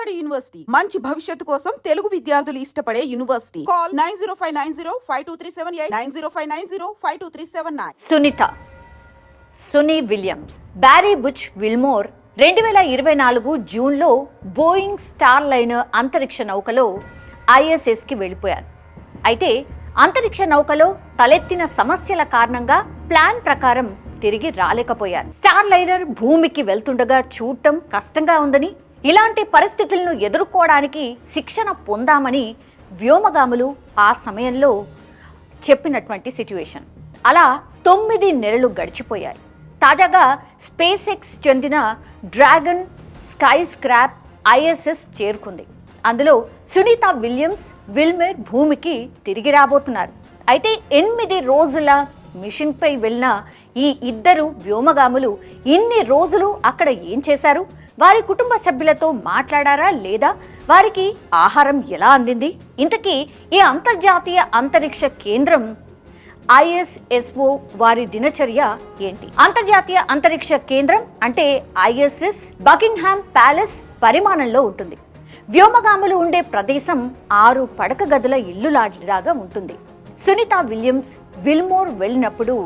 Vijayawada university మంచి భవిష్యత్తు కోసం తెలుగు విద్యార్థులు ఇష్టపడే university. Call 9059052378 9059052379. Sunita, Suni Williams, Barry Butch Wilmore 2024 జూన్లో బోయింగ్ స్టార్ లైనర్ అంతరిక్ష నౌకలో ISSకి వెళ్ళిపోయారు. అయితే అంతరిక్ష నౌకలో తలెత్తిన సమస్యల కారణంగా ప్లాన్ ప్రకారం తిరిగి రాలేకపోయారు. స్టార్ లైనర్ భూమికి వెళ్తుండగా చూడటం కష్టంగా ఉందని, ఇలాంటి పరిస్థితులను ఎదుర్కోవడానికి శిక్షణ పొందామని వ్యోమగాములు ఆ సమయంలో చెప్పినటువంటి సిచ్యువేషన్. అలా 9 నెలలు గడిచిపోయాయి. తాజాగా స్పేస్ ఎక్స్ చెందిన డ్రాగన్ స్కై స్క్రాప్ ISS చేరుకుంది. అందులో సునీత విలియమ్స్, విల్మేర్ భూమికి తిరిగి రాబోతున్నారు. అయితే 8 రోజుల మిషన్పై వెళ్ళిన ఈ ఇద్దరు వ్యోమగాములు ఇన్ని రోజులు అక్కడ ఏం చేశారు? వారి కుటుంబ సభ్యులతో మాట్లాడారా లేదా? వారికి ఆహారం ఎలా అందింది? ఇంతకీ ఈ అంతర్జాతీయ అంతరిక్ష కేంద్రం ISSO వారి దినచర్య ఏంటి? అంతర్జాతీయ అంతరిక్ష కేంద్రం అంటే ISS బకింగ్హామ్ ప్యాలెస్ పరిమాణంలో ఉంటుంది. వ్యోమగాములు ఉండే ప్రదేశం 6 పడక గదుల ఇల్లు లాగా ఉంటుంది. సునీత విలియమ్స్, విల్మోర్ వెళ్ళినప్పుడు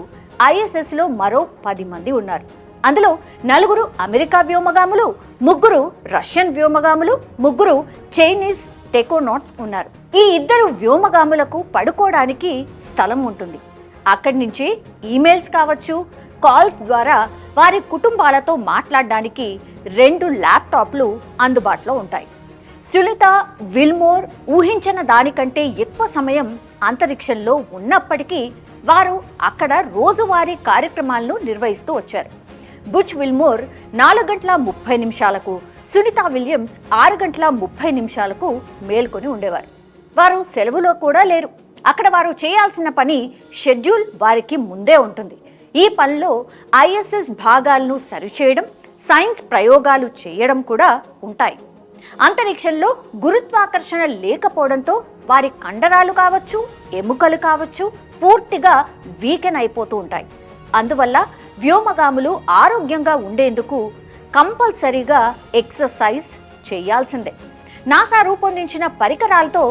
ISSలో మరో 10 మంది ఉన్నారు. అందులో 4 అమెరికా వ్యోమగాములు, 3 రష్యన్ వ్యోమగాములు, 3 చైనీస్ టెకోనాట్స్ ఉన్నారు. ఈ ఇద్దరు వ్యోమగాములకు పడుకోవడానికి స్థలం ఉంటుంది. అక్కడి నుంచి ఈమెయిల్స్ కావచ్చు, కాల్స్ ద్వారా వారి కుటుంబాలతో మాట్లాడడానికి 2 ల్యాప్టాప్లు అందుబాటులో ఉంటాయి. సునీత విల్మోర్ ఊహించిన దానికంటే ఎక్కువ సమయం అంతరిక్షంలో ఉన్నప్పటికీ వారు అక్కడ రోజువారీ కార్యక్రమాలను నిర్వహిస్తూ వచ్చారు. బుచ్ విల్మోర్ 4 గంటల 30 నిమిషాలకు, సునీత విలియమ్స్ 6 గంటల 30 నిమిషాలకు మేల్కొని ఉండేవారు. వారు సెలవులో కూడా లేరు. అక్కడ వారు చేయాల్సిన పని షెడ్యూల్ వారికి ముందే ఉంటుంది. ఈ పనిలో ISS భాగాలను సరిచేయడం, సైన్స్ ప్రయోగాలు చేయడం కూడా ఉంటాయి. అంతరిక్షంలో గురుత్వాకర్షణ లేకపోవడంతో వారి కండరాలు కావచ్చు, ఎముకలు కావచ్చు పూర్తిగా వీకెన్ అయిపోతూ ఉంటాయి. అందువల్ల వ్యోమగాములు ఆరోగ్యంగా ఉండేందుకు కంపల్సరీగా ఎక్సర్సైజ్ చేయాల్సిందే. నాసా రూపొందించిన పరికరాలతో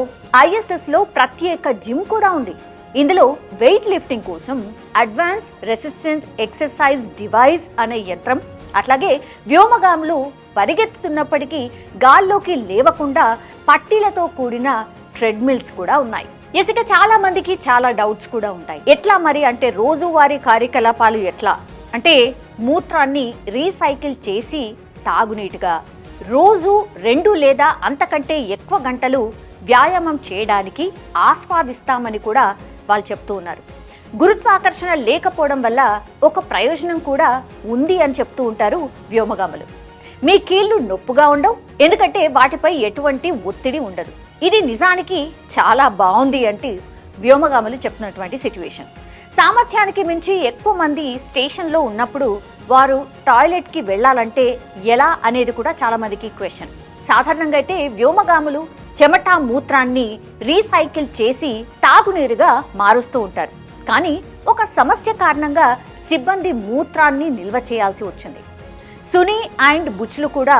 ISSలో ప్రత్యేక జిమ్ కూడా ఉంది. ఇందులో వెయిట్ లిఫ్టింగ్ కోసం అడ్వాన్స్ రెసిస్టెన్స్ ఎక్సర్సైజ్ డివైస్ అనే యంత్రం, అట్లాగే వ్యోమగాములు పరిగెత్తుతున్నప్పటికీ గాల్లోకి లేవకుండా పట్టీలతో కూడిన ట్రెడ్మిల్స్ కూడా ఉన్నాయి. ఇసుక చాలా మందికి చాలా డౌట్స్ కూడా ఉంటాయి. ఎట్లా మరి అంటే రోజువారీ కార్యకలాపాలు ఎట్లా అంటే మూత్రాన్ని రీసైకిల్ చేసి తాగునీటుగా రోజు 2 లేదా అంతకంటే ఎక్కువ గంటలు వ్యాయామం చేయడానికి ఆస్వాదిస్తామని కూడా వాళ్ళు చెప్తూ ఉన్నారు. గురుత్వాకర్షణ లేకపోవడం వల్ల ఒక ప్రయోజనం కూడా ఉంది అని చెప్తూ ఉంటారు వ్యోమగాములు. మీ కీళ్లు నొప్పుగా ఉండవు, ఎందుకంటే వాటిపై ఎటువంటి ఒత్తిడి ఉండదు. ఇది నిజానికి చాలా బాగుంది అంటే వ్యోమగాములు చెప్తున్నటువంటి సిచ్యువేషన్. సామర్థ్యానికి మించి ఎక్కువ మంది స్టేషన్లో ఉన్నప్పుడు వారు టాయిలెట్కి వెళ్ళాలంటే ఎలా అనేది కూడా చాలా మందికి క్వశ్చన్. సాధారణంగా అయితే వ్యోమగాములు చెమట మూత్రాన్ని రీసైకిల్ చేసి తాగునీరుగా మారుస్తూ ఉంటారు. కానీ ఒక సమస్య కారణంగా సిబ్బంది మూత్రాన్ని నిల్వ చేయాల్సి వచ్చింది. సునీ అండ్ బుచ్లు కూడా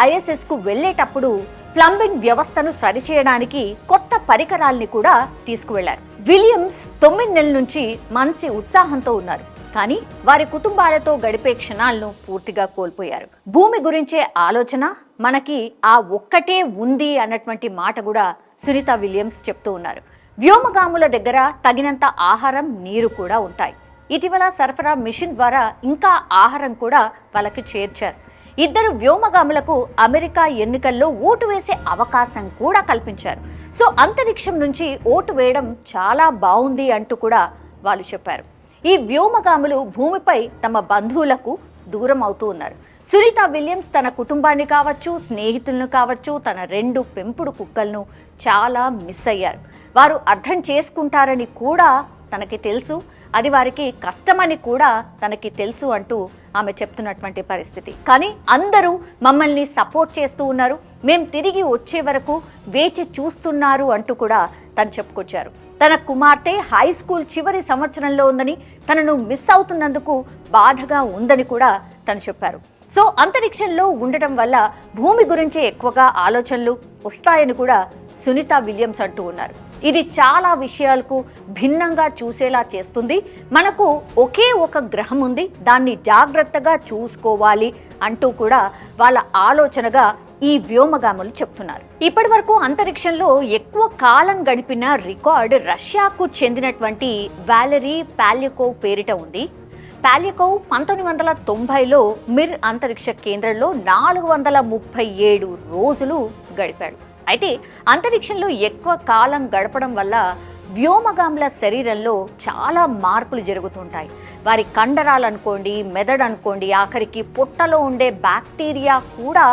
ISSకు వెళ్లేటప్పుడు ప్లంబింగ్ వ్యవస్థను సరిచేయడానికి కొత్త పరికరాల్ని కూడా తీసుకువెళ్లారు. విలియమ్స్ 9 నెలల నుంచి మంచి ఉత్సాహంతో ఉన్నారు. కానీ వారి కుటుంబాలతో గడిపే క్షణాలను పూర్తిగా కోల్పోయారు. భూమి గురించే ఆలోచన మనకి ఆ ఒక్కటే ఉంది అన్నటువంటి మాట కూడా సునీత విలియమ్స్ చెప్తూ ఉన్నారు. వ్యోమగాముల దగ్గర తగినంత ఆహారం, నీరు కూడా ఉంటాయి. ఇటీవల సరఫరా మిషన్ ద్వారా ఇంకా ఆహారం కూడా వాళ్ళకి చేర్చారు. ఇద్దరు వ్యోమగాములకు అమెరికా ఎన్నికల్లో ఓటు వేసే అవకాశం కూడా కల్పించారు. సో అంతరిక్షం నుంచి ఓటు వేయడం చాలా బాగుంది అంటూ కూడా వాళ్ళు చెప్పారు. ఈ వ్యోమగాములు భూమిపై తమ బంధువులకు దూరం అవుతూ ఉన్నారు. సునీత విలియమ్స్ తన కుటుంబాన్ని కావచ్చు, స్నేహితులను కావచ్చు, తన 2 పెంపుడు కుక్కలను చాలా మిస్ అయ్యారు. వారు అర్థం చేసుకుంటారని కూడా తనకి తెలుసు, అది వారికి కష్టమని కూడా తనకి తెలుసు అంటూ ఆమె చెప్తున్నటువంటి పరిస్థితి. కానీ అందరూ మమ్మల్ని సపోర్ట్ చేస్తూ ఉన్నారు, మేం తిరిగి వచ్చే వరకు వేచి చూస్తున్నారు అంటూ కూడా తను చెప్పుకొచ్చారు. తన కుమార్తె హై స్కూల్ చివరి సంవత్సరంలో ఉందని, తనను మిస్ అవుతున్నందుకు బాధగా ఉందని కూడా తను చెప్పారు. సో అంతరిక్షంలో ఉండటం వల్ల భూమి గురించి ఎక్కువగా ఆలోచనలు వస్తాయని కూడా సునీత విలియమ్స్ అంటూ ఉన్నారు. ఇది చాలా విషయాలకు భిన్నంగా చూసేలా చేస్తుంది. మనకు ఒకే ఒక గ్రహం ఉంది, దాన్ని జాగ్రత్తగా చూసుకోవాలి అంటూ కూడా వాళ్ళ ఆలోచనగా ఈ వ్యోమగాములు చెప్తున్నారు. ఇప్పటి వరకు అంతరిక్షంలో ఎక్కువ కాలం గడిపిన రికార్డ్ రష్యాకు చెందినటువంటి వాలెరీ పాల్యకోవ్ పేరిట ఉంది. పాల్యకోవ్ 1990లో మిర్ అంతరిక్ష కేంద్రంలో 437 రోజులు గడిపాడు. అయితే అంతరిక్షంలో ఎక్కువ కాలం గడపడం వల్ల వ్యోమగాముల శరీరంలో చాలా మార్పులు జరుగుతుంటాయి. వారి కండరాలు అనుకోండి, మెదడు అనుకోండి, ఆఖరికి పొట్టలో ఉండే బ్యాక్టీరియా కూడా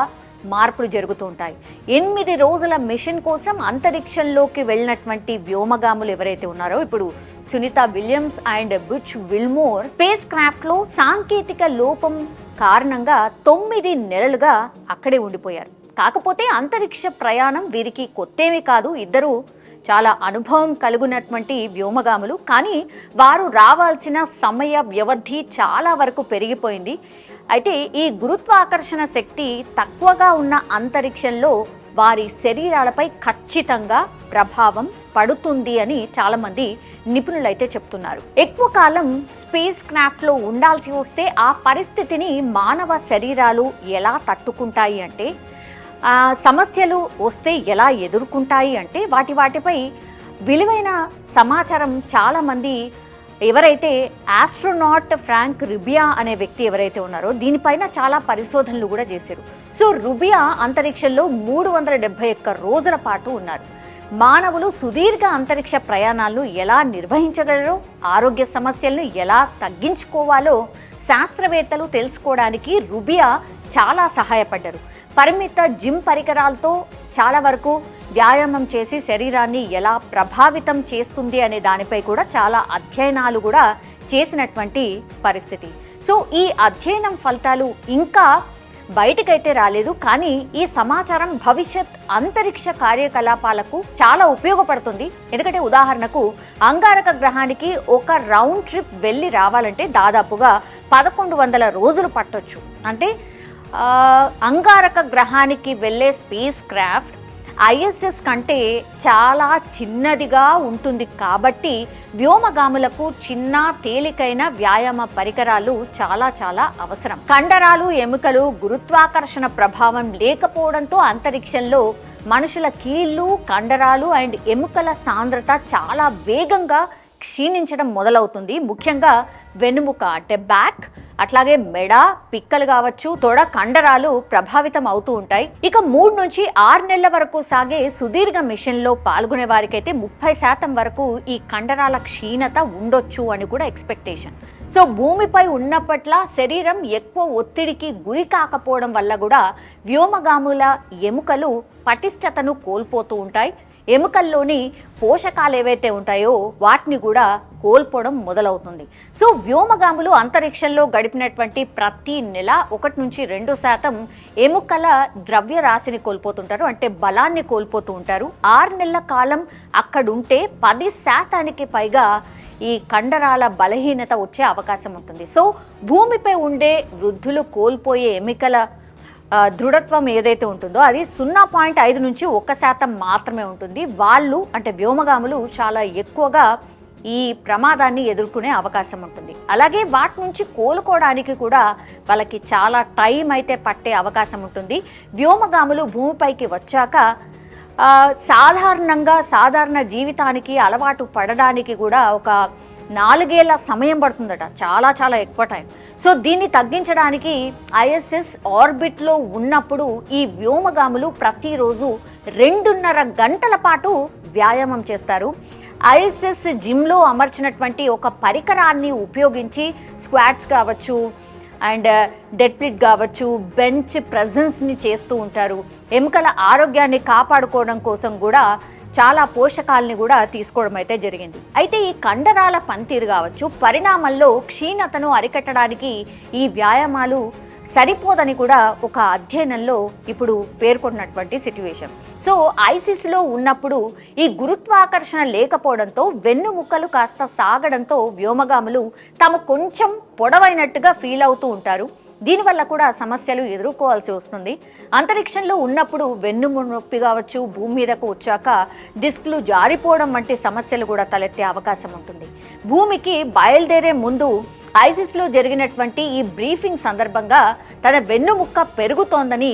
మార్పులు జరుగుతూ ఉంటాయి. 8 రోజుల మిషన్ కోసం అంతరిక్షంలోకి వెళ్ళినటువంటి వ్యోమగాములు ఎవరైతే ఉన్నారో, ఇప్పుడు Sunita Williams and Butch Wilmore spacecraft లో సాంకేతిక లోపం కారణంగా 9 నెలలుగా అక్కడే ఉండిపోయారు. కాకపోతే అంతరిక్ష ప్రయాణం వీరికి కొత్తేమీ కాదు. ఇద్దరు చాలా అనుభవం కలిగినటువంటి వ్యోమగాములు. కానీ వారు రావాల్సిన సమయ వ్యవధి చాలా వరకు పెరిగిపోయింది. అయితే ఈ గురుత్వాకర్షణ శక్తి తక్కువగా ఉన్న అంతరిక్షంలో వారి శరీరాలపై ఖచ్చితంగా ప్రభావం పడుతుంది అని చాలా మంది నిపుణులైతే చెప్తున్నారు. ఎక్కువ కాలం స్పేస్ క్రాఫ్ట్ లో ఉండాల్సి వస్తే ఆ పరిస్థితిని మానవ శరీరాలు ఎలా తట్టుకుంటాయి అంటే, సమస్యలు వస్తే ఎలా ఎదుర్కొంటాయి అంటే వాటిపై విలువైన సమాచారం చాలా మంది ఎవరైతే ఆస్ట్రోనాట్ ఫ్రాంక్ రుబియా అనే వ్యక్తి ఎవరైతే ఉన్నారో దీనిపైన చాలా పరిశోధనలు కూడా చేశారు. సో రుబియా అంతరిక్షంలో 371 రోజుల పాటు ఉన్నారు. మానవులు సుదీర్ఘ అంతరిక్ష ప్రయాణాలను ఎలా నిర్వహించగలరో, ఆరోగ్య సమస్యలను ఎలా తగ్గించుకోవాలో శాస్త్రవేత్తలు తెలుసుకోవడానికి రుబియా చాలా సహాయపడ్డారు. పరిమిత జిమ్ పరికరాలతో చాలా వరకు వ్యాయామం చేసి శరీరాన్ని ఎలా ప్రభావితం చేస్తుంది అనే దానిపై కూడా చాలా అధ్యయనాలు కూడా చేసినటువంటి పరిస్థితి. సో ఈ అధ్యయనం ఫలితాలు ఇంకా బయటకైతే రాలేదు. కానీ ఈ సమాచారం భవిష్యత్ అంతరిక్ష కార్యకలాపాలకు చాలా ఉపయోగపడుతుంది. ఎందుకంటే ఉదాహరణకు అంగారక గ్రహానికి ఒక రౌండ్ ట్రిప్ వెళ్ళి రావాలంటే దాదాపుగా 1100 రోజులు పట్టొచ్చు. అంటే అంగారక గ్రహానికి వెళ్ళే స్పేస్ క్రాఫ్ట్ ISS కంటే చాలా చిన్నదిగా ఉంటుంది. కాబట్టి వ్యోమగాములకు చిన్న తేలికైన వ్యాయామ పరికరాలు చాలా చాలా అవసరం. కండరాలు, ఎముకలు గురుత్వాకర్షణ ప్రభావం లేకపోవడంతో అంతరిక్షంలో మనుషుల కీళ్ళు, కండరాలు అండ్ ఎముకల సాంద్రత చాలా వేగంగా క్షీణించడం మొదలవుతుంది. ముఖ్యంగా వెన్నుముక అంటే బ్యాక్, అట్లాగే మెడ, పిక్కలు కావచ్చు, తొడ కండరాలు ప్రభావితం అవుతూ ఉంటాయి. ఇక 3 నుంచి 6 నెలల వరకు సాగే సుదీర్ఘ మిషన్లో పాల్గొనే వారికైతే 30% వరకు ఈ కండరాల క్షీణత ఉండొచ్చు అని కూడా ఎక్స్పెక్టేషన్. సో భూమిపై ఉన్నప్పట్ల శరీరం ఎక్కువ ఒత్తిడికి గురి కాకపోవడం వల్ల కూడా వ్యోమగాముల ఎముకలు పటిష్టతను కోల్పోతూ ఉంటాయి. ఎముకల్లోని పోషకాలు ఏవైతే ఉంటాయో వాటిని కూడా కోల్పోవడం మొదలవుతుంది. సో వ్యోమగాములు అంతరిక్షంలో గడిపినటువంటి ప్రతి నెల 1 నుంచి 2% ఎముకల ద్రవ్య రాశిని కోల్పోతుంటారు, అంటే బలాన్ని కోల్పోతూ ఉంటారు. 6 నెలల కాలం అక్కడుంటే 10% పైగా ఈ కండరాల బలహీనత వచ్చే అవకాశం ఉంటుంది. సో భూమిపై ఉండే వృద్ధులు కోల్పోయే ఎముకల దృఢత్వం ఏదైతే ఉంటుందో అది 0.5 నుంచి 1% మాత్రమే ఉంటుంది. వాళ్ళు అంటే వ్యోమగాములు చాలా ఎక్కువగా ఈ ప్రమాదాన్ని ఎదుర్కొనే అవకాశం ఉంటుంది. అలాగే వాటి నుంచి కోలుకోవడానికి కూడా వాళ్ళకి చాలా టైం అయితే పట్టే అవకాశం ఉంటుంది. వ్యోమగాములు భూమిపైకి వచ్చాక సాధారణ జీవితానికి అలవాటు పడడానికి కూడా ఒక 4 ఏళ్ల సమయం పడుతుందట, చాలా చాలా ఎక్కువ టైం. సో దీన్ని తగ్గించడానికి ISS ఆర్బిట్లో ఉన్నప్పుడు ఈ వ్యోమగాములు ప్రతిరోజు 2.5 గంటల పాటు వ్యాయామం చేస్తారు. ISS జిమ్లో అమర్చినటువంటి ఒక పరికరాన్ని ఉపయోగించి స్క్వాట్స్ కావచ్చు అండ్ డెడ్ లిఫ్ట్ కావచ్చు, బెంచ్ ప్రెజెన్స్ని చేస్తూ ఉంటారు. ఎముకల ఆరోగ్యాన్ని కాపాడుకోవడం కోసం కూడా చాలా పోషకాలని కూడా తీసుకోవడం అయితే జరిగింది. అయితే ఈ కండరాల పనితీరు కావచ్చు, పరిణామంలో క్షీణతను అరికట్టడానికి ఈ వ్యాయామాలు సరిపోదని కూడా ఒక అధ్యయనంలో ఇప్పుడు పేర్కొన్నటువంటి సిట్యుయేషన్. సో ISSలో ఉన్నప్పుడు ఈ గురుత్వాకర్షణ లేకపోవడంతో వెన్నుముక్కలు కాస్త సాగడంతో వ్యోమగాములు తాము కొంచెం పొడవైనట్టుగా ఫీల్ అవుతూ ఉంటారు. దీనివల్ల కూడా సమస్యలు ఎదుర్కోవాల్సి వస్తుంది. అంతరిక్షంలో ఉన్నప్పుడు వెన్ను నొప్పి కావచ్చు, భూమి మీదకు వచ్చాక డిస్క్లు జారిపోవడం వంటి సమస్యలు కూడా తలెత్తే అవకాశం ఉంటుంది. భూమికి బయలుదేరే ముందు ఐసిస్లో జరిగినటువంటి ఈ బ్రీఫింగ్ సందర్భంగా తన వెన్నుముక్క పెరుగుతోందని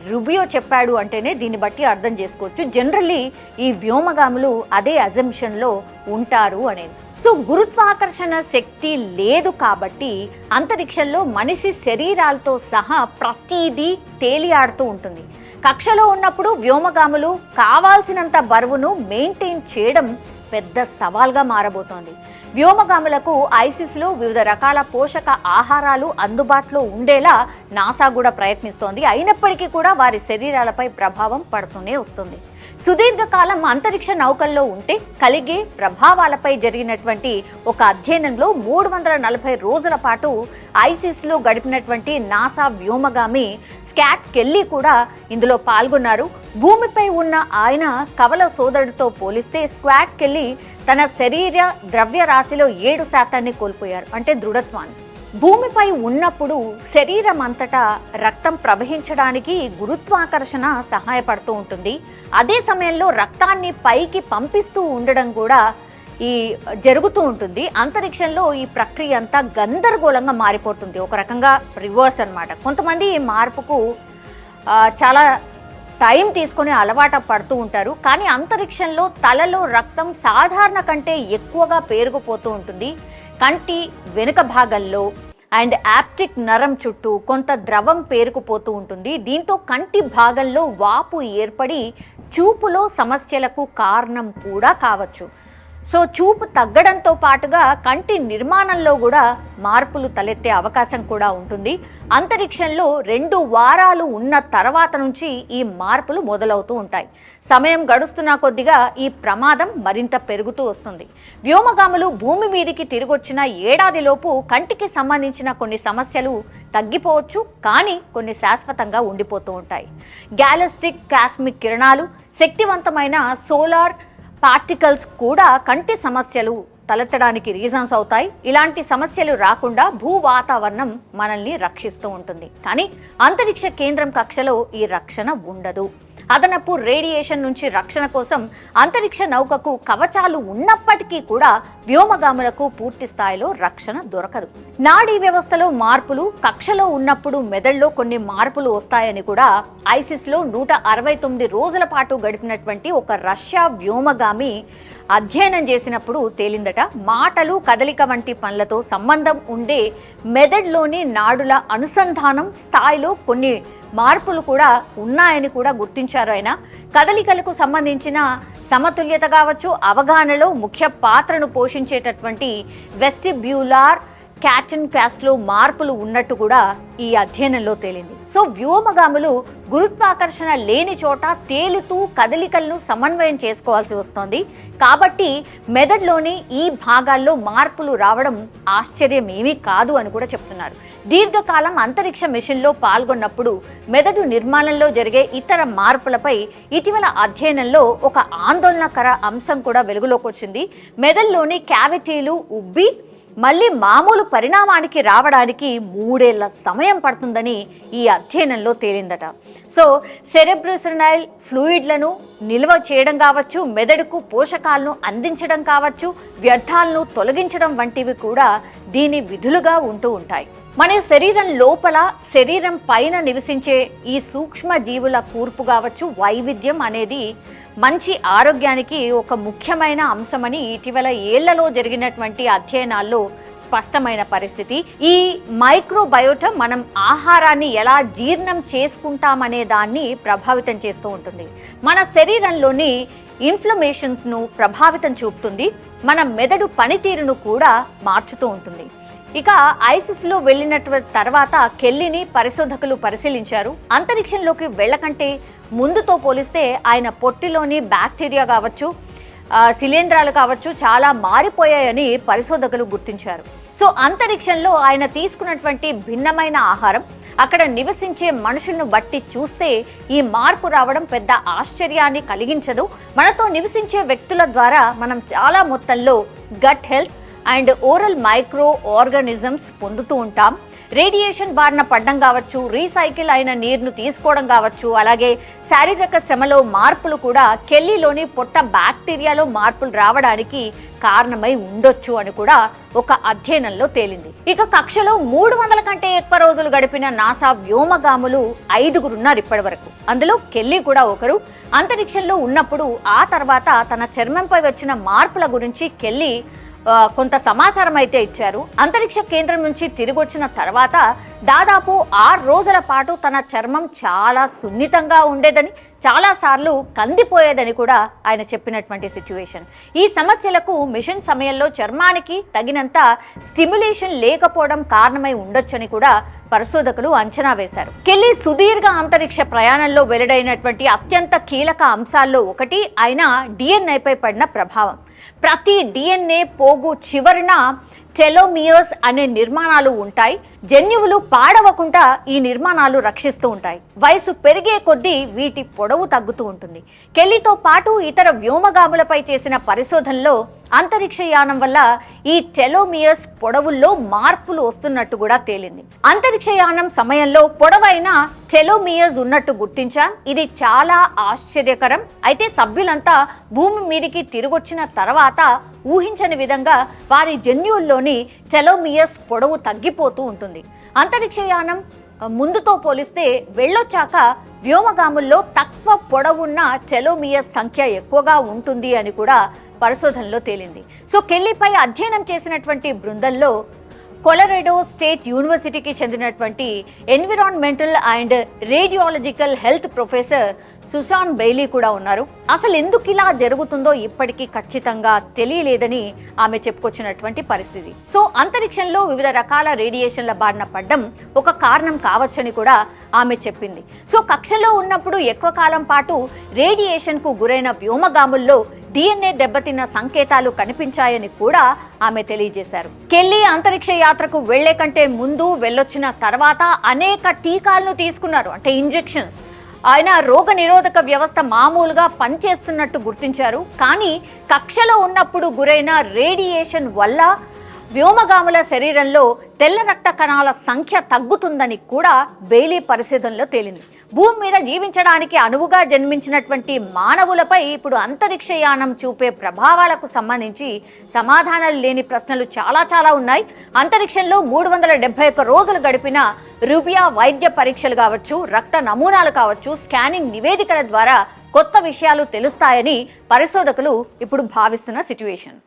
రుబియో చెప్పాడు అంటేనే దీన్ని బట్టి అర్థం చేసుకోవచ్చు. జనరల్లీ ఈ వ్యోమగాములు అదే అజంప్షన్లో ఉంటారు అనేది. సో గురుత్వాకర్షణ శక్తి లేదు కాబట్టి అంతరిక్షంలో మనిషి శరీరాలతో సహా ప్రతిదీ తేలియాడుతూ ఉంటుంది. కక్షలో ఉన్నప్పుడు వ్యోమగాములు కావాల్సినంత బరువును మెయింటైన్ చేయడం పెద్ద సవాల్గా మారబోతోంది. వ్యోమగాములకు ఐసిస్లో వివిధ రకాల పోషక ఆహారాలు అందుబాటులో ఉండేలా నాసా కూడా ప్రయత్నిస్తోంది. అయినప్పటికీ కూడా వారి శరీరాలపై ప్రభావం పడుతూనే వస్తుంది. సుదీర్ఘకాలం అంతరిక్ష నౌకల్లో ఉంటే కలిగే ప్రభావాలపై జరిగినటువంటి ఒక అధ్యయనంలో 340 రోజుల పాటు ఐసిస్లో గడిపినటువంటి నాసా వ్యోమగామి స్కాట్ కెల్లీ కూడా ఇందులో పాల్గొన్నారు. భూమిపై ఉన్న ఆయన కవల సోదరుడితో పోలిస్తే స్కాట్ కెల్లీ తన శరీర ద్రవ్యరాశిలో 7% కోల్పోయారు, అంటే దృఢత్వాన్ని. భూమిపై ఉన్నప్పుడు శరీరం అంతటా రక్తం ప్రవహించడానికి గురుత్వాకర్షణ సహాయపడుతూ ఉంటుంది. అదే సమయంలో రక్తాన్ని పైకి పంపిస్తూ ఉండడం కూడా జరుగుతూ ఉంటుంది. అంతరిక్షంలో ఈ ప్రక్రియ అంతా గందరగోళంగా మారిపోతుంది. ఒక రకంగా రివర్స్ అన్నమాట. కొంతమంది ఈ మార్పుకు చాలా టైం తీసుకొని అలవాటు పడుతూ ఉంటారు. కానీ అంతరిక్షంలో తలలో రక్తం సాధారణ కంటే ఎక్కువగా పేరుకుపోతూ ఉంటుంది. కంటి వెనుక భాగంలో అండ్ ఆప్టిక్ నరం చుట్టూ కొంత ద్రవం పేరుకుపోతూ ఉంటుంది. దీంతో కంటి భాగంలో వాపు ఏర్పడి చూపులో సమస్యలకు కారణం కూడా కావచ్చు. సో చూపు తగ్గడంతో పాటుగా కంటి నిర్మాణంలో కూడా మార్పులు తలెత్తే అవకాశం కూడా ఉంటుంది. అంతరిక్షంలో 2 వారాలు ఉన్న తర్వాత నుంచి ఈ మార్పులు మొదలవుతూ ఉంటాయి. సమయం గడుస్తున్న కొద్దిగా ఈ ప్రమాదం మరింత పెరుగుతూ వస్తుంది. వ్యోమగాములు భూమి మీదికి తిరిగొచ్చిన ఏడాదిలోపు కంటికి సంబంధించిన కొన్ని సమస్యలు తగ్గిపోవచ్చు, కానీ కొన్ని శాశ్వతంగా ఉండిపోతూ ఉంటాయి. గ్యాలస్టిక్ కాస్మిక్ కిరణాలు, శక్తివంతమైన సోలార్ పార్టికల్స్ కూడా కంటి సమస్యలు తలెత్తడానికి రీజన్స్ అవుతాయి. ఇలాంటి సమస్యలు రాకుండా భూ వాతావరణం మనల్ని రక్షిస్తూ ఉంటుంది. కానీ అంతరిక్ష కేంద్రం కక్షలో ఈ రక్షణ ఉండదు. అదనపు రేడియేషన్ నుంచి రక్షణ కోసం అంతరిక్ష నౌకకు కవచాలు ఉన్నప్పటికీ కూడా వ్యోమగాములకు పూర్తి స్థాయిలో రక్షణ దొరకదు. నాడీ వ్యవస్థలో మార్పులు, కక్షలో ఉన్నప్పుడు మెదడులో కొన్ని మార్పులు వస్తాయని కూడా ఐసిస్లో 169 రోజుల పాటు గడిపినటువంటి ఒక రష్యా వ్యోమగామి అధ్యయనం చేసినప్పుడు తేలిందట. మాటలు, కదలిక వంటి పనులతో సంబంధం ఉండే మెదడులోని నాడుల అనుసంధానం స్థాయిలో కొన్ని మార్పులు కూడా ఉన్నాయని కూడా గుర్తించారు ఆయన. కదలికలకు సంబంధించిన సమతుల్యత కావచ్చు, అవగాహనలో ముఖ్య పాత్రను పోషించేటటువంటి వెస్టిబ్యులార్ క్యాటన్ క్యాస్ట్లో మార్పులు ఉన్నట్టు కూడా ఈ అధ్యయనంలో తేలింది. సో వ్యోమగాములు గురుత్వాకర్షణ లేని చోట తేలుతూ కదలికలను సమన్వయం చేసుకోవాల్సి వస్తోంది. కాబట్టి మెదడులోని ఈ భాగాల్లో మార్పులు రావడం ఆశ్చర్యం ఏమీ కాదు అని కూడా చెప్తున్నారు. దీర్ఘకాలం అంతరిక్ష మిషన్లో పాల్గొన్నప్పుడు మెదడు నిర్మాణంలో జరిగే ఇతర మార్పులపై ఇటీవల అధ్యయనంలో ఒక ఆందోళనకర అంశం కూడా వెలుగులోకి వచ్చింది. మెదడులోని క్యావిటీలు ఉబ్బి మళ్ళీ మామూలు పరిణామానికి రావడానికి 3 ఏళ్ల సమయం పడుతుందని ఈ అధ్యయనంలో తేలిందట. సో సెరెబ్రోస్పైనల్ ఫ్లూయిడ్లను నిల్వ చేయడం కావచ్చు, మెదడుకు పోషకాలను అందించడం కావచ్చు, వ్యర్థాలను తొలగించడం వంటివి కూడా దీని విధులుగా ఉంటూ ఉంటాయి. మన శరీరం లోపల, శరీరం పైన నివసించే ఈ సూక్ష్మ జీవుల కూర్పు కావచ్చు, వైవిధ్యం అనేది మంచి ఆరోగ్యానికి ఒక ముఖ్యమైన అంశమని ఇటీవల ఏళ్లలో జరిగినటువంటి అధ్యయనాల్లో స్పష్టమైన పరిస్థితి. ఈ మైక్రోబయోటా మనం ఆహారాన్ని ఎలా జీర్ణం చేసుకుంటామనే దాన్ని ప్రభావితం చేస్తూ ఉంటుంది. మన శరీరంలోని ఇన్ఫ్లమేషన్స్ను ప్రభావితం చూపుతుంది. మన మెదడు పనితీరును కూడా మార్చుతూ ఉంటుంది. ఇక ఐసిస్లో వెళ్ళినటువంటి తర్వాత కెల్లీని పరిశోధకులు పరిశీలించారు. అంతరిక్షంలోకి వెళ్ళకంటే ముందుతో పోలిస్తే ఆయన పొట్టిలోని బ్యాక్టీరియా కావచ్చు, శిలీంధ్రాలు కావచ్చు చాలా మారిపోయాయని పరిశోధకులు గుర్తించారు. సో అంతరిక్షంలో ఆయన తీసుకున్నటువంటి భిన్నమైన ఆహారం, అక్కడ నివసించే మనుషులను బట్టి చూస్తే ఈ మార్పు రావడం పెద్ద ఆశ్చర్యాన్ని కలిగించదు. మనతో నివసించే వ్యక్తుల ద్వారా మనం చాలా మొత్తంలో gut health and oral microorganisms పొందుతూ ఉంటాం. రేడియేషన్ బారిన పడడం కావచ్చు, రీసైకిల్ అయిన నీరును తీసుకోవడం కావచ్చు, అలాగే శారీరక శ్రమలో మార్పులు కూడా కెల్లీలోని పొట్ట బ్యాక్టీరియాలో మార్పులు రావడానికి కారణమై ఉండొచ్చు అని కూడా ఒక అధ్యయనంలో తేలింది. ఇక కక్షలో 300 కంటే ఎక్కువ రోజులు గడిపిన నాసా వ్యోమగాములు 5 ఉన్నారు ఇప్పటి వరకు. అందులో కెల్లీ కూడా ఒకరు. అంతరిక్షంలో ఉన్నప్పుడు ఆ తర్వాత తన చర్మంపై వచ్చిన మార్పుల గురించి కెల్లీ కొంత సమాచారం అయితే ఇచ్చారు. అంతరిక్ష కేంద్రం నుంచి తిరిగి వచ్చిన తర్వాత దాదాపు 6 రోజుల పాటు తన చర్మం చాలా సున్నితంగా ఉండేదని, చాలాసార్లు కందిపోయేదని కూడా ఆయన చెప్పినటువంటి సిచ్యువేషన్. ఈ సమస్యలకు మిషన్ సమయంలో చర్మానికి తగినంత స్టిమ్యులేషన్ లేకపోవడం కారణమై ఉండొచ్చని కూడా పరిశోధకులు అంచనా వేశారు. కెల్లీ సుదీర్ఘ అంతరిక్ష ప్రయాణంలో వెల్లడైనటువంటి అత్యంత కీలక అంశాల్లో ఒకటి ఆయన డిఎన్ఏపై పడిన ప్రభావం. ప్రతి డిఎన్ఏ పోగు చివరిన టెలోమియర్స్ అనే నిర్మాణాలు ఉంటాయి. జన్యువులు పాడవకుండా ఈ నిర్మాణాలు రక్షిస్తూ ఉంటాయి. వయసు పెరిగే కొద్దీ వీటి పొడవు తగ్గుతూ ఉంటుంది. కెల్లీతో పాటు ఇతర వ్యోమగాములపై చేసిన పరిశోధనలో అంతరిక్షయానం వల్ల ఈ టెలోమియర్స్ పొడవుల్లో మార్పులు వస్తున్నట్టు కూడా తేలింది. అంతరిక్షయానం సమయంలో పొడవైన టెలోమియర్స్ ఉన్నట్టు గుర్తించాం. ఇది చాలా ఆశ్చర్యకరం. అయితే సభ్యులంతా భూమి మీదికి తిరిగొచ్చిన తర్వాత ఊహించని విధంగా వారి జన్యువుల్లోని టెలోమియర్స్ పొడవు తగ్గిపోతూ ఉంటుంది. అంతరిక్షయానం ముందుతో పోలిస్తే వెళ్ళొచ్చాక వ్యోమగాముల్లో తక్కువ పొడవున్న టెలోమియర్స్ సంఖ్య ఎక్కువగా ఉంటుంది అని కూడా పరిశోధనలో తేలింది. సో కెల్లీపై అధ్యయనం చేసినటువంటి బృందంలో కొలరెడో స్టేట్ యూనివర్సిటీకి చెందినటువంటి environmental and radiological health professor Susan Bailey కూడా ఉన్నారు. అసలు ఎందుకు ఇలా జరుగుతుందో ఇప్పటికీ ఖచ్చితంగా తెలియలేదని ఆమె చెప్పుకొచ్చినటువంటి పరిస్థితి. సో అంతరిక్షంలో వివిధ రకాల రేడియేషన్ల బారిన పడ్డం ఒక కారణం కావచ్చని కూడా ఆమె చెప్పింది. సో కక్షలో ఉన్నప్పుడు ఎక్కువ కాలం పాటు రేడియేషన్కు గురైన వ్యోమగాముల్లో డిఎన్ఏ దెబ్బతిన్న సంకేతాలు కనిపించాయని కూడా ఆమె తెలియజేశారు. కెల్లీ అంతరిక్ష యాత్రకు వెళ్లే కంటే ముందు వెళ్ళొచ్చిన తర్వాత అనేక టీకాలను తీసుకున్నారు, అంటే ఇంజెక్షన్స్. ఆయన రోగ నిరోధక వ్యవస్థ మామూలుగా పనిచేస్తున్నట్టు గుర్తించారు. కానీ కక్షలో ఉన్నప్పుడు గురైన రేడియేషన్ వల్ల వ్యోమగాముల శరీరంలో తెల్ల రక్త కణాల సంఖ్య తగ్గుతుందని కూడా బెయిలీ పరిశోధనలో తేలింది. భూమి మీద జీవించడానికి అనువుగా జన్మించినటువంటి మానవులపై ఇప్పుడు అంతరిక్షయానం చూపే ప్రభావాలకు సంబంధించి సమాధానాలు లేని ప్రశ్నలు చాలా ఉన్నాయి. అంతరిక్షంలో 371 రోజులు గడిపిన రుబియా వైద్య పరీక్షలు కావచ్చు, రక్త నమూనాలు కావచ్చు, స్కానింగ్ నివేదికల ద్వారా కొత్త విషయాలు తెలుస్తాయని పరిశోధకులు ఇప్పుడు భావిస్తున్న సిట్యుయేషన్.